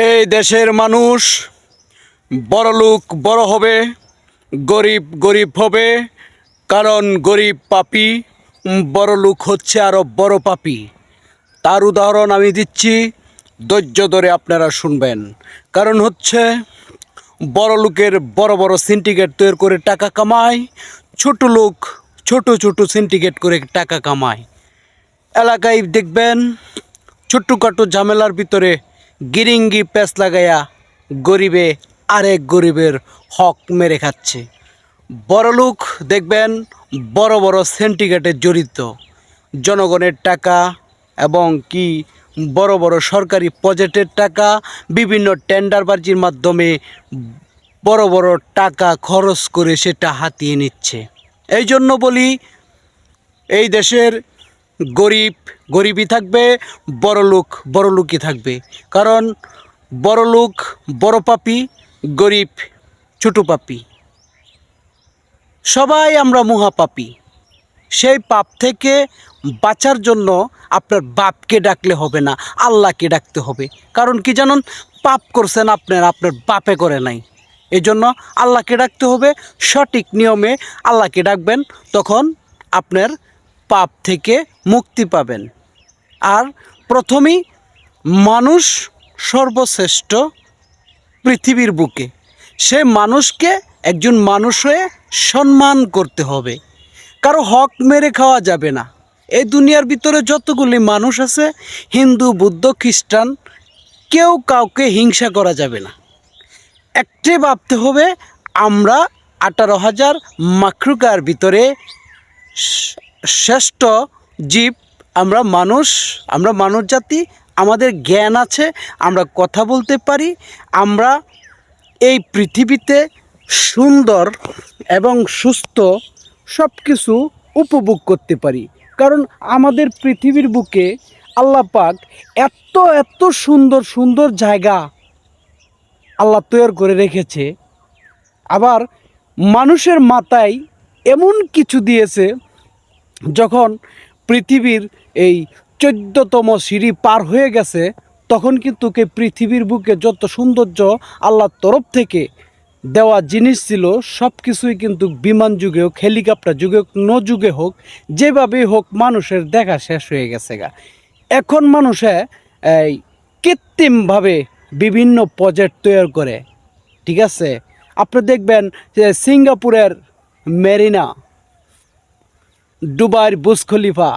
এই দেশের মানুষ বড়লোক বড় হবে, গরিব গরিব হবে। কারণ গরিব পাপী, বড়লোক হচ্ছে আরও বড় পাপী। তার উদাহরণ আমি দিচ্ছি, ধৈর্য ধরে আপনারা শুনবেন। কারণ হচ্ছে বড়লোকের বড় বড় সিন্ডিকেট তৈরি করে টাকা কামায়, ছোট লোক ছোট ছোট সিন্ডিকেট করে টাকা কামায়। এলাকায় দেখবেন ছোট্টখাটো ঝামেলার ভিতরে গিরিঙ্গি প্যাঁচ লাগাইয়া গরিবে আরেক গরিবের হক মেরে খাচ্ছে। বড়লোক দেখবেন বড় বড় সিন্ডিকেটে জড়িত, জনগণের টাকা এবং কি বড় বড় সরকারি প্রজেক্টের টাকা বিভিন্ন টেন্ডারবাজির মাধ্যমে বড় বড় টাকা খরচ করে সেটা হাতিয়ে নিচ্ছে। এই জন্য বলি, এই দেশের গরিব গরিবই থাকবে, বড়লোক বড়লোকই থাকবে। কারণ বড়লোক বড় পাপী, গরিব ছোট পাপী। সবাই আমরা মহাপাপী। সেই পাপ থেকে বাঁচার জন্য আপনার বাপকে ডাকলে হবে না, আল্লাহকে ডাকতে হবে। কারণ কি জানুন, পাপ করছেন আপনার বাপে করে নাই। এই জন্য আল্লাহকে ডাকতে হবে। সঠিক নিয়মে আল্লাহকে ডাকবেন, তখন আপনার পাপ থেকে মুক্তি পাবেন। আর প্রথমেই মানুষ সর্বশ্রেষ্ঠ পৃথিবীর বুকে। সে মানুষকে একজন মানুষ হয়ে সম্মান করতে হবে। কারো হক মেরে খাওয়া যাবে না। এই দুনিয়ার ভিতরে যতগুলি মানুষ আছে, হিন্দু বৌদ্ধ খ্রিস্টান, কেউ কাউকে হিংসা করা যাবে না। একটাই ভাবতে হবে, আমরা 18,000 মাখলুকার ভিতরে শ্রেষ্ঠ জীব আমরা মানুষ। আমরা মানুষ জাতি, আমাদের জ্ঞান আছে, আমরা কথা বলতে পারি, আমরা এই পৃথিবীতে সুন্দর এবং সুস্থ সব কিছু উপভোগ করতে পারি। কারণ আমাদের পৃথিবীর বুকে আল্লাহ পাক এত এত সুন্দর সুন্দর জায়গা আল্লাহ তৈরি করে রেখেছে। আবার মানুষের মাথায় এমন কিছু দিয়েছে, যখন পৃথিবীর এই 14তম সিঁড়ি পার হয়ে গেছে, তখন কিন্তু পৃথিবীর বুকে যত সৌন্দর্য আল্লাহর তরফ থেকে দেওয়া জিনিস ছিল, সব কিছুই কিন্তু বিমান যুগে হোক, হেলিকপ্টার যুগে হোক, যুগে হোক, যেভাবেই হোক মানুষের দেখা শেষ হয়ে গেছে গা। এখন মানুষে এই কৃত্রিমভাবে বিভিন্ন প্রজেক্ট তৈরি করে। ঠিক আছে, আপনি দেখবেন যে সিঙ্গাপুরের মেরিনা, দুবাইয়ের বুর্জ খলিফা,